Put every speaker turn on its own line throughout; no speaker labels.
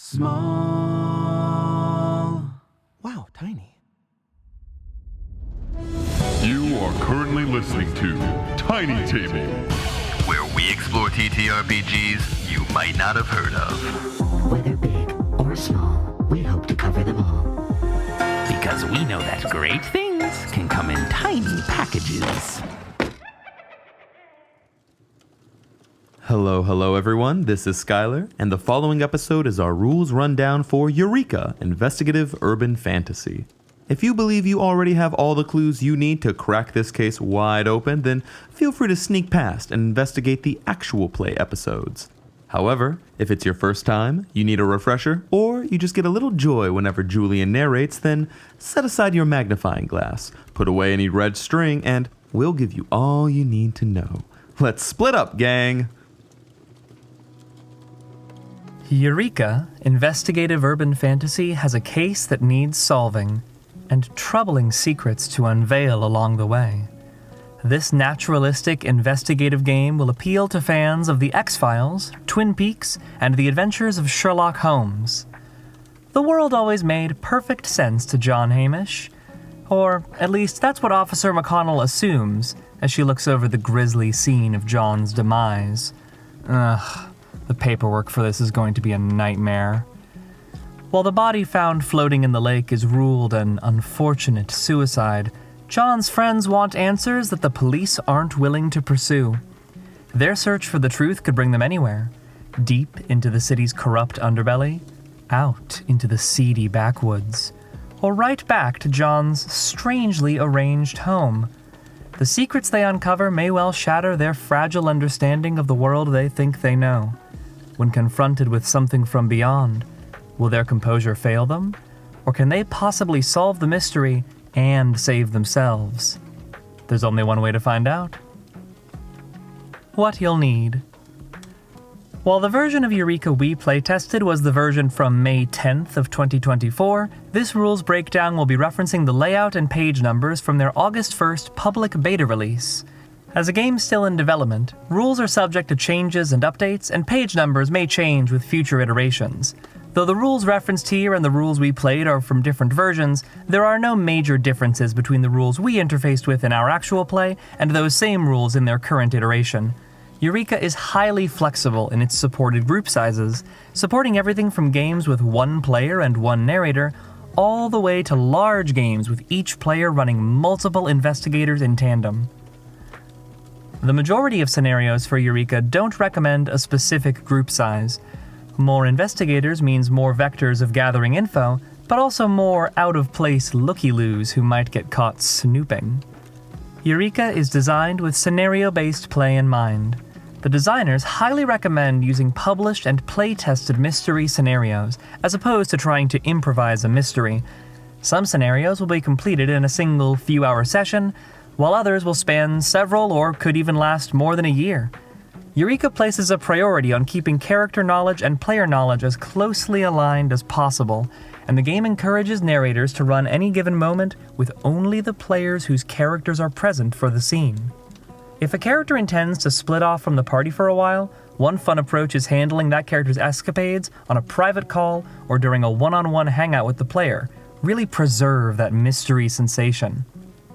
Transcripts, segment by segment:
Small. Wow, tiny.
You are currently listening to Tiny Table,
where we explore TTRPGs you might not have heard of.
Whether big or small, we hope to cover them all.
Because we know that great things can come in tiny packages.
Hello everyone, this is Skylar, and the following episode is our rules rundown for Eureka, Investigative Urban Fantasy. If you believe you already have all the clues you need to crack this case wide open, then feel free to sneak past and investigate the actual play episodes. However, if it's your first time, you need a refresher, or you just get a little joy whenever Julian narrates, then set aside your magnifying glass, put away any red string, and we'll give you all you need to know. Let's split up, gang!
Eureka, Investigative Urban Fantasy has a case that needs solving, and troubling secrets to unveil along the way. This naturalistic investigative game will appeal to fans of The X-Files, Twin Peaks, and the adventures of Sherlock Holmes. The world always made perfect sense to John Hamish, or at least that's what Officer McConnell assumes as she looks over the grisly scene of John's demise. Ugh. The paperwork for this is going to be a nightmare. While the body found floating in the lake is ruled an unfortunate suicide, John's friends want answers that the police aren't willing to pursue. Their search for the truth could bring them anywhere. Deep into the city's corrupt underbelly, out into the seedy backwoods, or right back to John's strangely arranged home. The secrets they uncover may well shatter their fragile understanding of the world they think they know. When confronted with something from beyond, will their composure fail them? Or can they possibly solve the mystery and save themselves? There's only one way to find out. What you'll need. While the version of Eureka we playtested was the version from May 10th of 2024, this rules breakdown will be referencing the layout and page numbers from their August 1st public beta release. As a game still in development, rules are subject to changes and updates, and page numbers may change with future iterations. Though the rules referenced here and the rules we played are from different versions, there are no major differences between the rules we interfaced with in our actual play and those same rules in their current iteration. Eureka is highly flexible in its supported group sizes, supporting everything from games with one player and one narrator, all the way to large games with each player running multiple investigators in tandem. The majority of scenarios for Eureka don't recommend a specific group size. More investigators means more vectors of gathering info, but also more out-of-place looky-loos who might get caught snooping. Eureka is designed with scenario-based play in mind. The designers highly recommend using published and play-tested mystery scenarios, as opposed to trying to improvise a mystery. Some scenarios will be completed in a single few-hour session, while others will span several or could even last more than a year. Eureka places a priority on keeping character knowledge and player knowledge as closely aligned as possible, and the game encourages narrators to run any given moment with only the players whose characters are present for the scene. If a character intends to split off from the party for a while, one fun approach is handling that character's escapades on a private call or during a one-on-one hangout with the player. Really preserve that mystery sensation.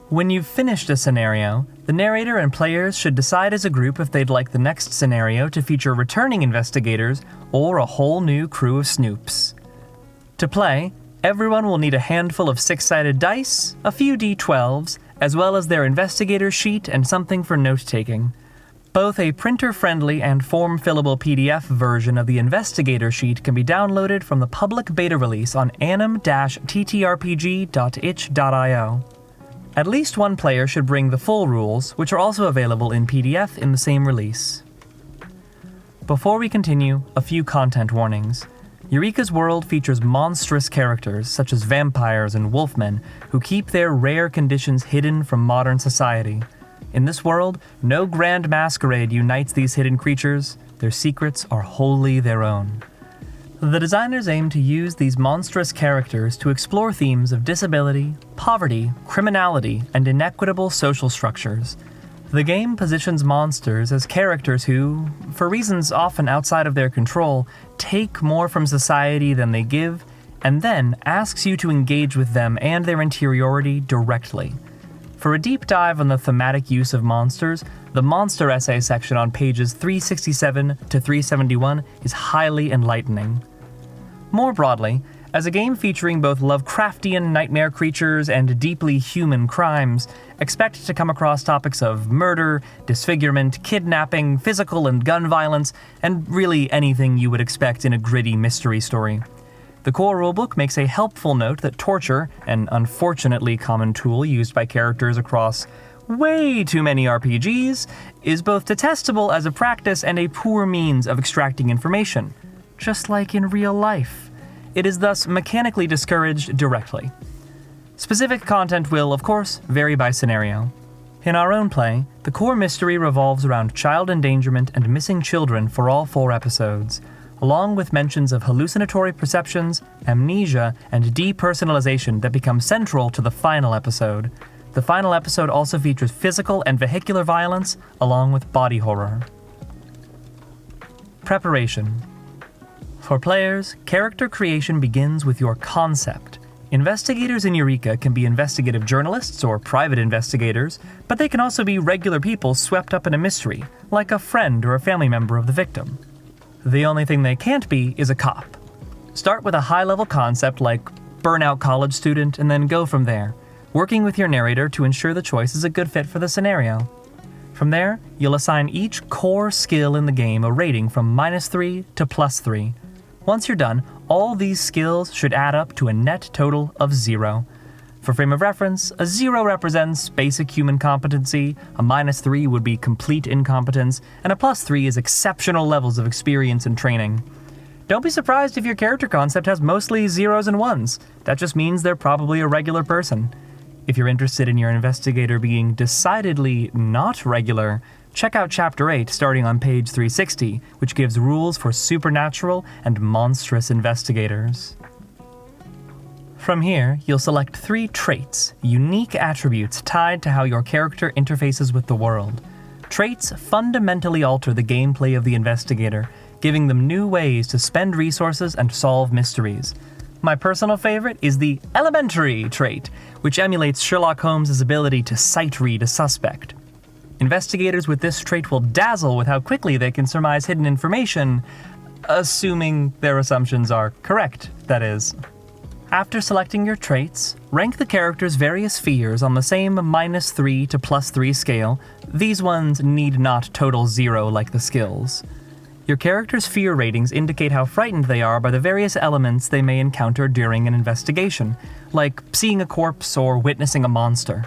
When you've finished a scenario, the narrator and players should decide as a group if they'd like the next scenario to feature returning investigators or a whole new crew of snoops. To play, everyone will need a handful of 6-sided dice, a few d12s, as well as their investigator sheet and something for note-taking. Both a printer-friendly and form-fillable PDF version of the investigator sheet can be downloaded from the public beta release on anim-ttrpg.itch.io. At least one player should bring the full rules, which are also available in PDF in the same release. Before we continue, a few content warnings. Eureka's world features monstrous characters, such as vampires and wolfmen, who keep their rare conditions hidden from modern society. In this world, no grand masquerade unites these hidden creatures. Their secrets are wholly their own. The designers aim to use these monstrous characters to explore themes of disability, poverty, criminality, and inequitable social structures. The game positions monsters as characters who, for reasons often outside of their control, take more from society than they give, and then asks you to engage with them and their interiority directly. For a deep dive on the thematic use of monsters, the monster essay section on pages 367 to 371 is highly enlightening. More broadly, as a game featuring both Lovecraftian nightmare creatures and deeply human crimes, expect to come across topics of murder, disfigurement, kidnapping, physical and gun violence, and really anything you would expect in a gritty mystery story. The core rulebook makes a helpful note that torture, an unfortunately common tool used by characters across way too many RPGs, is both detestable as a practice and a poor means of extracting information, just like in real life. It is thus mechanically discouraged directly. Specific content will, of course, vary by scenario. In our own play, the core mystery revolves around child endangerment and missing children for all 4 episodes, along with mentions of hallucinatory perceptions, amnesia, and depersonalization that become central to the final episode. The final episode also features physical and vehicular violence, along with body horror. Preparation. For players, character creation begins with your concept. Investigators in Eureka can be investigative journalists or private investigators, but they can also be regular people swept up in a mystery, like a friend or a family member of the victim. The only thing they can't be is a cop. Start with a high-level concept like burnout college student and then go from there, working with your narrator to ensure the choice is a good fit for the scenario. From there, you'll assign each core skill in the game a rating from -3 to +3. Once you're done, all these skills should add up to a net total of 0. For frame of reference, a 0 represents basic human competency, a -3 would be complete incompetence, and a +3 is exceptional levels of experience and training. Don't be surprised if your character concept has mostly 0s and 1s. That just means they're probably a regular person. If you're interested in your investigator being decidedly not regular, check out Chapter 8 starting on page 360, which gives rules for supernatural and monstrous investigators. From here, you'll select 3 traits, unique attributes tied to how your character interfaces with the world. Traits fundamentally alter the gameplay of the investigator, giving them new ways to spend resources and solve mysteries. My personal favorite is the elementary trait, which emulates Sherlock Holmes' ability to sight-read a suspect. Investigators with this trait will dazzle with how quickly they can surmise hidden information, assuming their assumptions are correct, that is. After selecting your traits, rank the character's various fears on the same -3 to +3 scale. These ones need not total 0 like the skills. Your character's fear ratings indicate how frightened they are by the various elements they may encounter during an investigation, like seeing a corpse or witnessing a monster.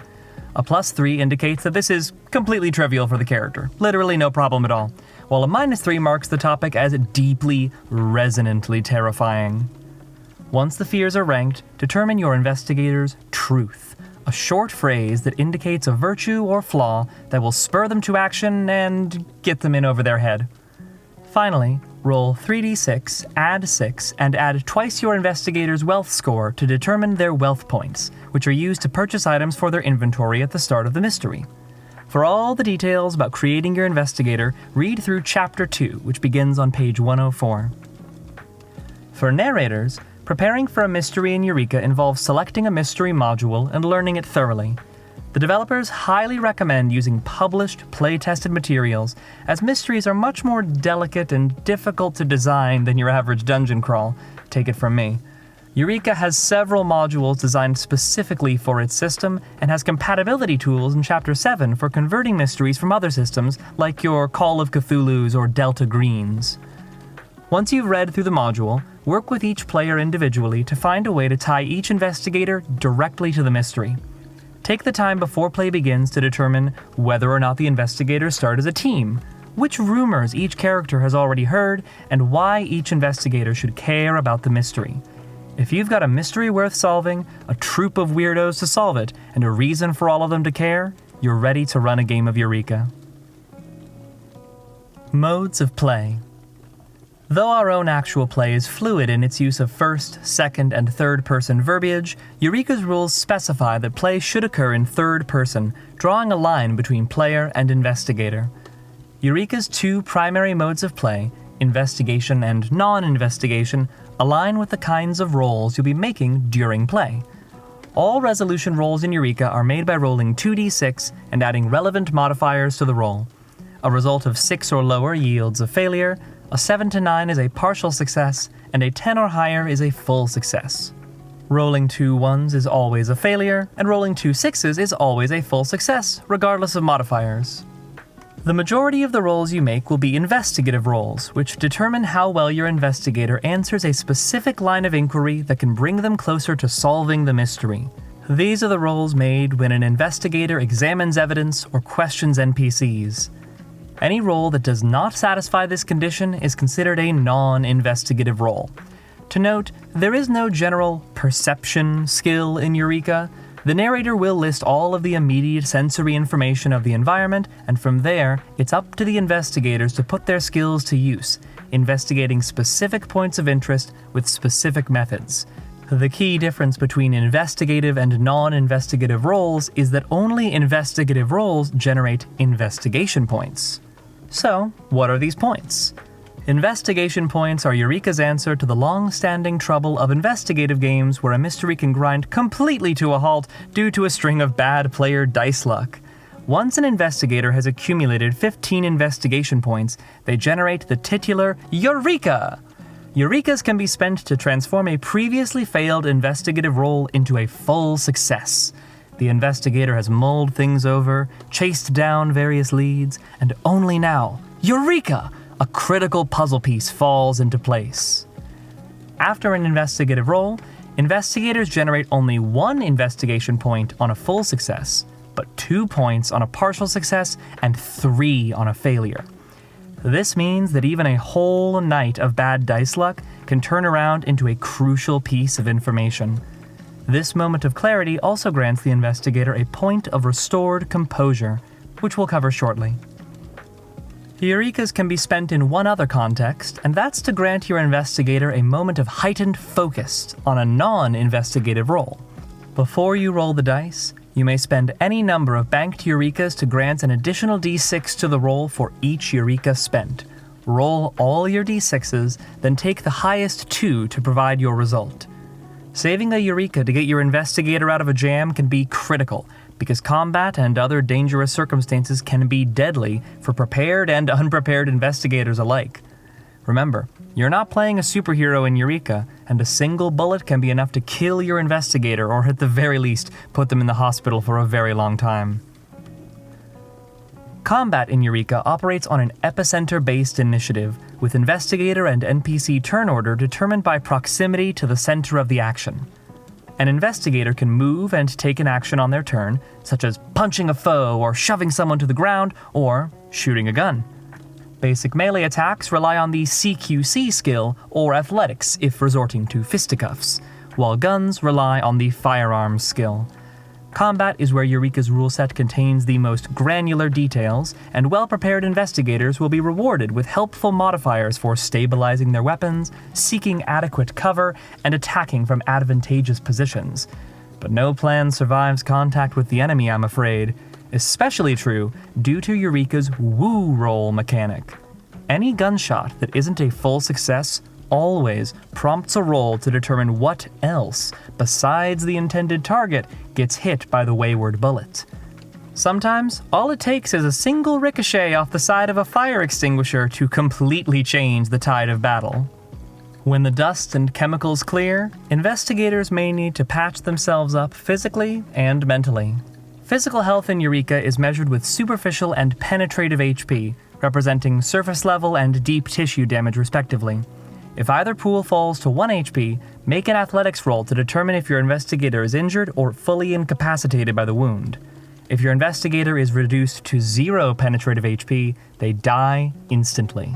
A +3 indicates that this is completely trivial for the character, literally no problem at all, while a -3 marks the topic as deeply, resonantly terrifying. Once the fears are ranked, determine your investigator's truth, a short phrase that indicates a virtue or flaw that will spur them to action and get them in over their head. Finally, roll 3d6, add 6, and add twice your investigator's wealth score to determine their wealth points, which are used to purchase items for their inventory at the start of the mystery. For all the details about creating your investigator, read through Chapter 2, which begins on page 104. For narrators, preparing for a mystery in Eureka involves selecting a mystery module and learning it thoroughly. The developers highly recommend using published, play-tested materials, as mysteries are much more delicate and difficult to design than your average dungeon crawl. Take it from me. Eureka has several modules designed specifically for its system, and has compatibility tools in Chapter 7 for converting mysteries from other systems, like your Call of Cthulhu's or Delta Greens. Once you've read through the module, work with each player individually to find a way to tie each investigator directly to the mystery. Take the time before play begins to determine whether or not the investigators start as a team, which rumors each character has already heard, and why each investigator should care about the mystery. If you've got a mystery worth solving, a troop of weirdos to solve it, and a reason for all of them to care, you're ready to run a game of Eureka. Modes of play. Though our own actual play is fluid in its use of first, second, and third-person verbiage, Eureka's rules specify that play should occur in third person, drawing a line between player and investigator. Eureka's 2 primary modes of play, investigation, and non-investigation, align with the kinds of rolls you'll be making during play. All resolution rolls in Eureka are made by rolling 2d6 and adding relevant modifiers to the roll. A result of 6 or lower yields a failure, a 7 to 9 is a partial success, and a 10 or higher is a full success. Rolling 2 1s is always a failure, and rolling 2 6s is always a full success, regardless of modifiers. The majority of the rolls you make will be investigative rolls, which determine how well your investigator answers a specific line of inquiry that can bring them closer to solving the mystery. These are the rolls made when an investigator examines evidence or questions NPCs. Any roll that does not satisfy this condition is considered a non-investigative roll. To note, there is no general perception skill in Eureka. The narrator will list all of the immediate sensory information of the environment, and from there, it's up to the investigators to put their skills to use, investigating specific points of interest with specific methods. The key difference between investigative and non-investigative roles is that only investigative roles generate investigation points. So, what are these points? Investigation points are Eureka's answer to the long-standing trouble of investigative games where a mystery can grind completely to a halt due to a string of bad player dice luck. Once an investigator has accumulated 15 investigation points, they generate the titular Eureka! Eurekas can be spent to transform a previously failed investigative roll into a full success. The investigator has mulled things over, chased down various leads, and only now, Eureka! A critical puzzle piece falls into place. After an investigative roll, investigators generate only 1 investigation point on a full success, but 2 points on a partial success and 3 on a failure. This means that even a whole night of bad dice luck can turn around into a crucial piece of information. This moment of clarity also grants the investigator a point of restored composure, which we'll cover shortly. Eurekas can be spent in one other context, and that's to grant your investigator a moment of heightened focus on a non-investigative roll. Before you roll the dice, you may spend any number of banked Eurekas to grant an additional d6 to the roll for each Eureka spent. Roll all your d6s, then take the highest 2 to provide your result. Saving a Eureka to get your investigator out of a jam can be critical, because combat and other dangerous circumstances can be deadly for prepared and unprepared investigators alike. Remember, you're not playing a superhero in Eureka, and a single bullet can be enough to kill your investigator or at the very least put them in the hospital for a very long time. Combat in Eureka operates on an epicenter-based initiative, with investigator and NPC turn order determined by proximity to the center of the action. An investigator can move and take an action on their turn, such as punching a foe or shoving someone to the ground or shooting a gun. Basic melee attacks rely on the CQC skill or athletics if resorting to fisticuffs, while guns rely on the firearms skill. Combat is where Eureka's rule set contains the most granular details, and well-prepared investigators will be rewarded with helpful modifiers for stabilizing their weapons, seeking adequate cover, and attacking from advantageous positions. But no plan survives contact with the enemy, I'm afraid. Especially true due to Eureka's woo roll mechanic. Any gunshot that isn't a full success always prompts a roll to determine what else, besides the intended target, gets hit by the wayward bullet. Sometimes, all it takes is a single ricochet off the side of a fire extinguisher to completely change the tide of battle. When the dust and chemicals clear, investigators may need to patch themselves up physically and mentally. Physical health in Eureka is measured with superficial and penetrative HP, representing surface level and deep tissue damage respectively. If either pool falls to 1 HP, make an athletics roll to determine if your investigator is injured or fully incapacitated by the wound. If your investigator is reduced to 0 penetrative HP, they die instantly.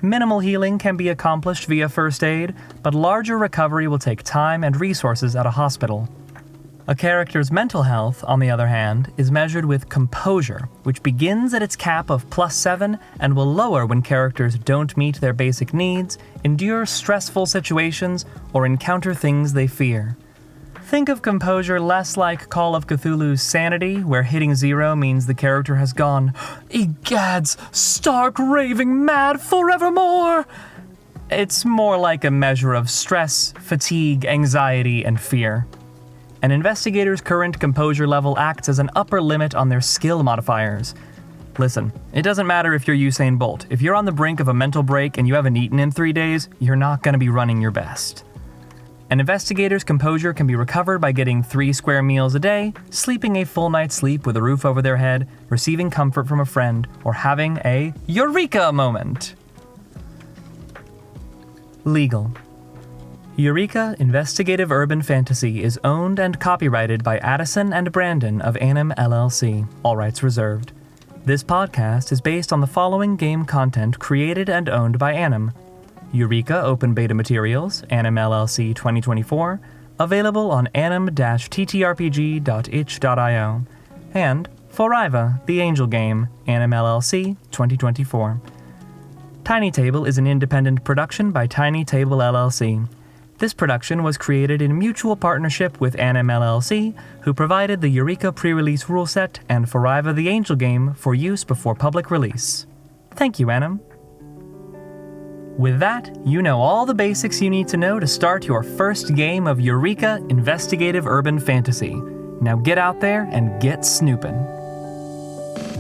Minimal healing can be accomplished via first aid, but larger recovery will take time and resources at a hospital. A character's mental health, on the other hand, is measured with composure, which begins at its cap of +7 and will lower when characters don't meet their basic needs, endure stressful situations, or encounter things they fear. Think of composure less like Call of Cthulhu's Sanity, where hitting 0 means the character has gone, egads, stark raving mad forevermore. It's more like a measure of stress, fatigue, anxiety, and fear. An investigator's current composure level acts as an upper limit on their skill modifiers. Listen, it doesn't matter if you're Usain Bolt. If you're on the brink of a mental break and you haven't eaten in 3 days, you're not going to be running your best. An investigator's composure can be recovered by getting 3 square meals a day, sleeping a full night's sleep with a roof over their head, receiving comfort from a friend, or having a Eureka moment. Legal. Eureka Investigative Urban Fantasy is owned and copyrighted by Addison and Brandon of Anim LLC, all rights reserved. This podcast is based on the following game content created and owned by Anim: Eureka Open Beta Materials, Anim LLC 2024, available on anim-ttrpg.itch.io, and Foriva, the Angel Game, Anim LLC 2024. Tiny Table is an independent production by Tiny Table LLC. This production was created in mutual partnership with Anim LLC, who provided the Eureka pre-release rule set and Foriva the Angel Game for use before public release. Thank you, Anim. With that, you know all the basics you need to know to start your first game of Eureka Investigative Urban Fantasy. Now get out there and get snooping.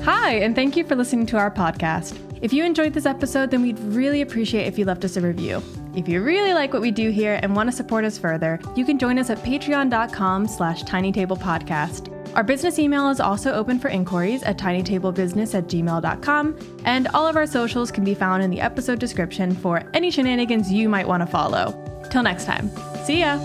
Hi, and thank you for listening to our podcast. If you enjoyed this episode, then we'd really appreciate if you left us a review. If you really like what we do here and want to support us further, you can join us at patreon.com/tinytablepodcast. Our business email is also open for inquiries at tinytablebusiness@gmail.com, and all of our socials can be found in the episode description for any shenanigans you might want to follow. Till next time, see ya!